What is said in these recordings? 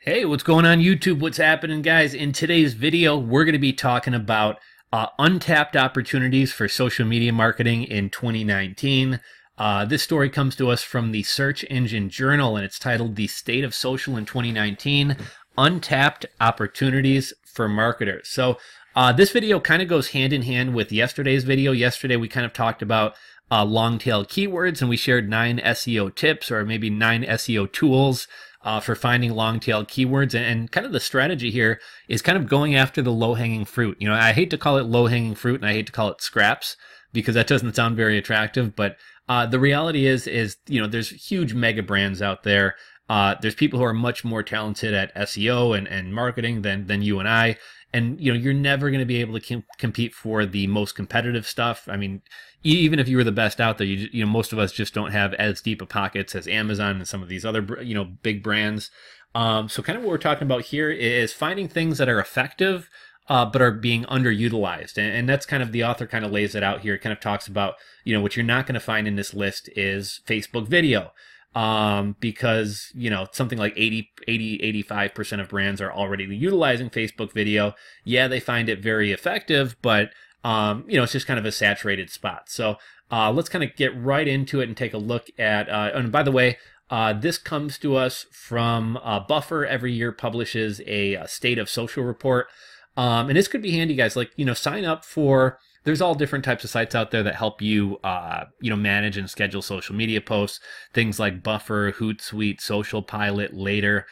Hey, what's going on YouTube? What's happening, guys? In today's video, we're going to be talking about untapped opportunities for social media marketing in 2019. This story comes to us from the Search Engine Journal, and it's titled "The State of Social in 2019: Untapped Opportunities for Marketers." So this video kind of goes hand in hand with yesterday's video. Yesterday, we kind of talked about long-tail keywords, and we shared 9 SEO tips, or maybe 9 SEO tools for finding long-tail keywords. And kind of the strategy here is kind of going after the low-hanging fruit. You know, I hate to call it low-hanging fruit, and I hate to call it scraps, because that doesn't sound very attractive. But the reality is you know, there's huge mega brands out there. There's people who are much more talented at SEO and marketing than you and I. And, you know, you're never going to be able to compete for the most competitive stuff. I mean, even if you were the best out there, you know, most of us just don't have as deep of pockets as Amazon and some of these other, you know, big brands. So kind of what we're talking about here is finding things that are effective, but are being underutilized. And that's kind of, the author kind of lays it out here. It kind of talks about, you know, what you're not going to find in this list is Facebook video. Because, you know, something like 85% of brands are already utilizing Facebook video. Yeah, they find it very effective, but, you know, it's just kind of a saturated spot. So, let's kind of get right into it and take a look at, and by the way, this comes to us from, Buffer every year publishes a State of Social report. And this could be handy, guys. Like, you know, sign up for, there's all different types of sites out there that help you, you know, manage and schedule social media posts. Things like Buffer, Hootsuite, Social Pilot, Later.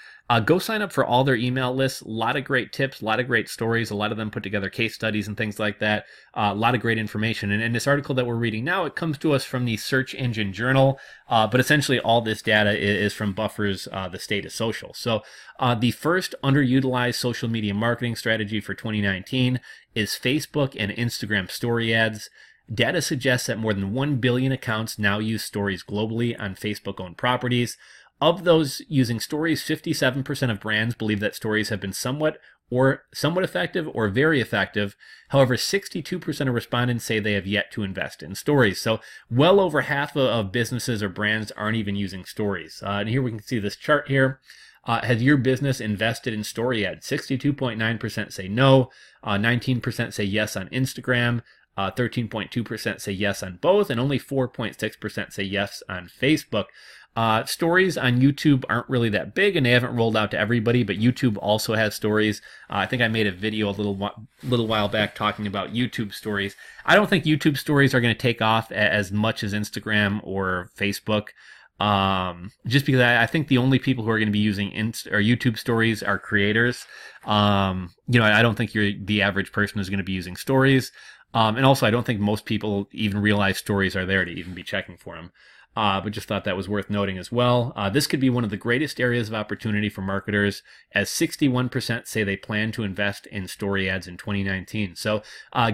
Go sign up for all their email lists. A lot of great tips, a lot of great stories. A lot of them put together case studies and things like that. A lot of great information. And in this article that we're reading now, it comes to us from the Search Engine Journal. But essentially all this data is from Buffer's The State of Social. So the first underutilized social media marketing strategy for 2019 is Facebook and Instagram story ads. Data suggests that more than 1 billion accounts now use stories globally on Facebook-owned properties. Of those using stories, 57% of brands believe that stories have been somewhat effective or very effective. However, 62% of respondents say they have yet to invest in stories. So well over half of businesses or brands aren't even using stories. And here we can see this chart here. Has your business invested in story ads? 62.9% say no, 19% say yes on Instagram, 13.2% say yes on both, and only 4.6% say yes on Facebook. Stories on YouTube aren't really that big, and they haven't rolled out to everybody, but YouTube also has stories. I think I made a video a little while back talking about YouTube stories. I don't think YouTube stories are going to take off as much as Instagram or Facebook. Just because I think the only people who are going to be using YouTube stories are creators. You know, I don't think the average person is going to be using stories. And also, I don't think most people even realize stories are there to even be checking for them. But just thought that was worth noting as well. This could be one of the greatest areas of opportunity for marketers, as 61% say they plan to invest in story ads in 2019. So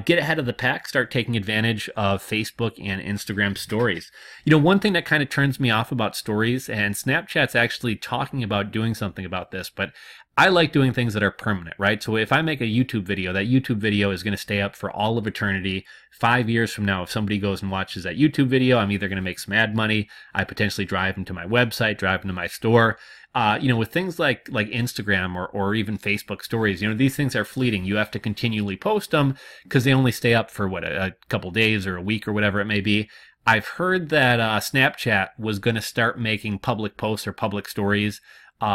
get ahead of the pack, start taking advantage of Facebook and Instagram stories. You know, one thing that kind of turns me off about stories, and Snapchat's actually talking about doing something about this, but I like doing things that are permanent, right? So if I make a YouTube video, that YouTube video is going to stay up for all of eternity. 5 years from now, if somebody goes and watches that YouTube video, I'm either going to make some ad money. I potentially drive them to my website, drive them to my store. You know, with things like Instagram or even Facebook stories, you know, these things are fleeting. You have to continually post them because they only stay up for a couple days or a week or whatever it may be. I've heard that Snapchat was going to start making public posts or public stories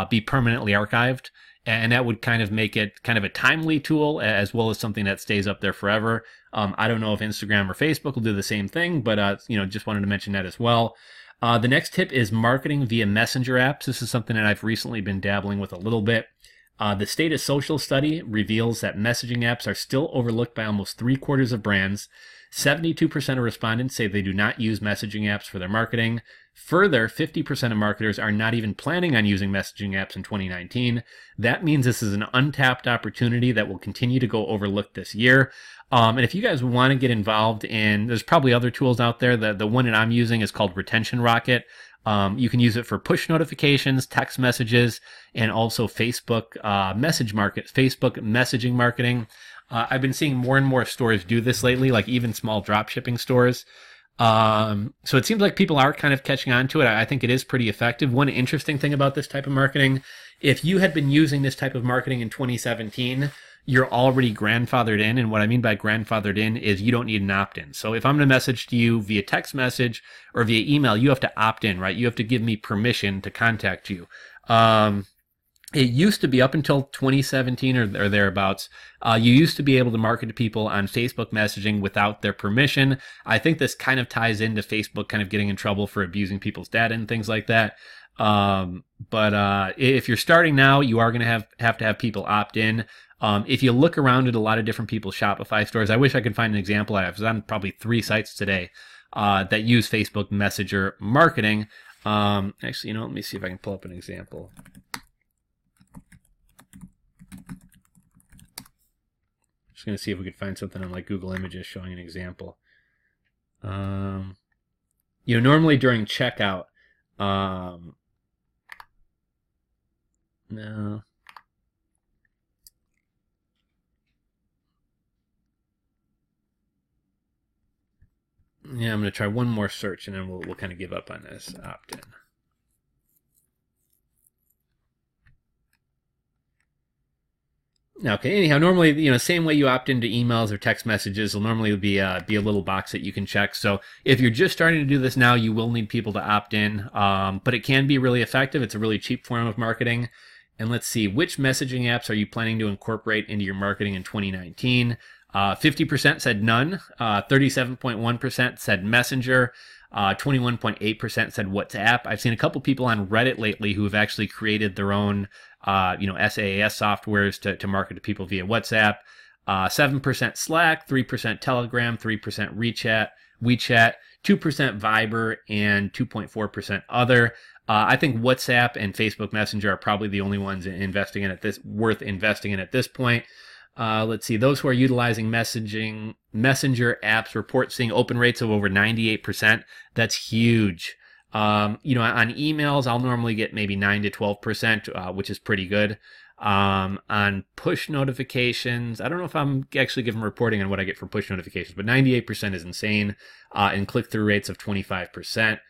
be permanently archived. And that would kind of make it kind of a timely tool, as well as something that stays up there forever. I don't know if Instagram or Facebook will do the same thing, but you know, just wanted to mention that as well. The next tip is marketing via messenger apps. This is something that I've recently been dabbling with a little bit. The State of Social study reveals that messaging apps are still overlooked by almost 3/4 of brands. 72% of respondents say they do not use messaging apps for their marketing. Further, 50% of marketers are not even planning on using messaging apps in 2019. That means this is an untapped opportunity that will continue to go overlooked this year. And if you guys want to get involved in, there's probably other tools out there. The one that I'm using is called Retention Rocket. You can use it for push notifications, text messages, and also Facebook Facebook messaging marketing. I've been seeing more and more stores do this lately, like even small drop shipping stores. So it seems like people are kind of catching on to it. I think it is pretty effective. One interesting thing about this type of marketing, if you had been using this type of marketing in 2017, you're already grandfathered in. And what I mean by grandfathered in is you don't need an opt-in. So if I'm going to message to you via text message or via email, you have to opt in, right? You have to give me permission to contact you. It used to be up until 2017 or thereabouts, you used to be able to market to people on Facebook messaging without their permission. I think this kind of ties into Facebook kind of getting in trouble for abusing people's data and things like that. But if you're starting now, you are going to have to have people opt in. If you look around at a lot of different people's Shopify stores, I wish I could find an example. I was on probably 3 sites today that use Facebook Messenger marketing. Actually, let me see if I can pull up an example. Just going to see if we could find something on like Google Images showing an example. Normally during checkout, no. Yeah, I'm going to try one more search and then we'll kind of give up on this opt-in. Okay, anyhow, normally, same way you opt into emails or text messages, will normally be a little box that you can check. So if you're just starting to do this now, you will need people to opt in, but it can be really effective. It's a really cheap form of marketing. And let's see, which messaging apps are you planning to incorporate into your marketing in 2019? 50% said none, 37.1% said Messenger, 21.8% said WhatsApp. I've seen a couple people on Reddit lately who have actually created their own SaaS softwares to market to people via WhatsApp. 7% Slack, 3% Telegram, 3% WeChat, 2% Viber, and 2.4% other. I think WhatsApp and Facebook Messenger are probably the only ones worth investing in at this point. Let's see, those who are utilizing Messenger apps report seeing open rates of over 98%. That's huge. On emails, I'll normally get maybe 9 to 12%, which is pretty good. On push notifications, I don't know if I'm actually giving reporting on what I get for push notifications, but 98% is insane, and click-through rates of 25%.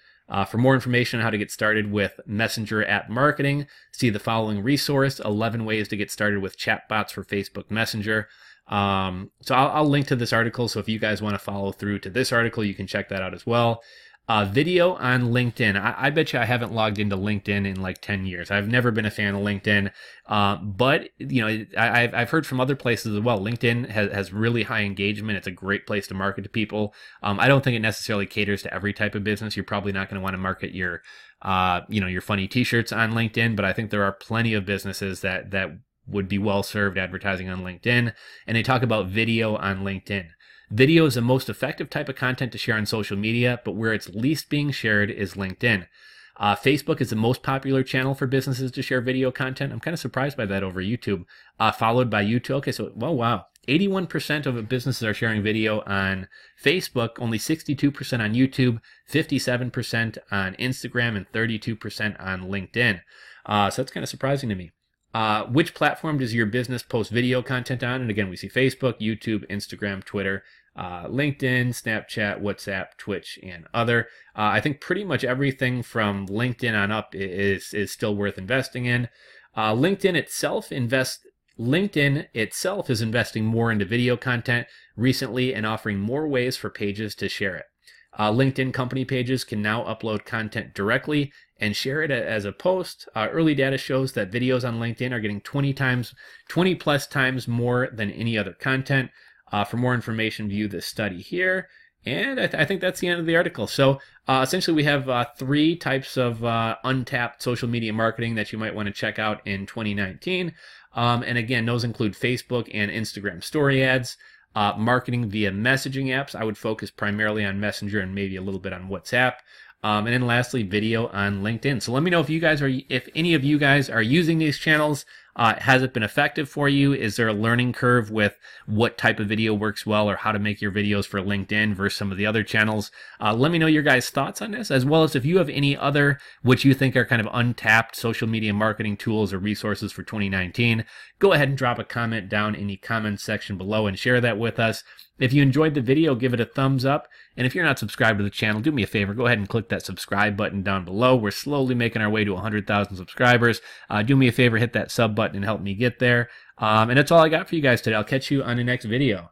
For more information on how to get started with Messenger app marketing, see the following resource, 11 ways to get started with chatbots for Facebook Messenger. So I'll link to this article, so if you guys want to follow through to this article, you can check that out as well. Video on LinkedIn. I bet you I haven't logged into LinkedIn in like 10 years. I've never been a fan of LinkedIn, but I've heard from other places as well. LinkedIn has really high engagement. It's a great place to market to people. I don't think it necessarily caters to every type of business. You're probably not going to want to market your funny T-shirts on LinkedIn, but I think there are plenty of businesses that would be well served advertising on LinkedIn. And they talk about video on LinkedIn. Video is the most effective type of content to share on social media, but where it's least being shared is LinkedIn. Facebook is the most popular channel for businesses to share video content. I'm kind of surprised by that over YouTube, followed by YouTube. Okay, so, wow. 81% of businesses are sharing video on Facebook, only 62% on YouTube, 57% on Instagram, and 32% on LinkedIn. So that's kind of surprising to me. Which platform does your business post video content on? And again, we see Facebook, YouTube, Instagram, Twitter, LinkedIn, Snapchat, WhatsApp, Twitch, and other. I think pretty much everything from LinkedIn on up is still worth investing in. LinkedIn itself is investing more into video content recently and offering more ways for pages to share it. LinkedIn company pages can now upload content directly and share it as a post. Early data shows that videos on LinkedIn are getting 20 plus times more than any other content. For more information, view this study here. And I think that's the end of the article. So essentially we have 3 types of untapped social media marketing that you might want to check out in 2019. And again, those include Facebook and Instagram story ads, marketing via messaging apps. I would focus primarily on Messenger and maybe a little bit on WhatsApp. And then lastly, video on LinkedIn. So let me know if any of you guys are using these channels. Has it been effective for you? Is there a learning curve with what type of video works well or how to make your videos for LinkedIn versus some of the other channels? Let me know your guys' thoughts on this, as well as if you have any other what you think are kind of untapped social media marketing tools or resources for 2019. Go ahead and drop a comment down in the comments section below and share that with us. If you enjoyed the video, give it a thumbs up. And if you're not subscribed to the channel, do me a favor, go ahead and click that subscribe button down below. We're slowly making our way to 100,000 subscribers. Do me a favor, hit that sub button and help me get there. And that's all I got for you guys today. I'll catch you on the next video.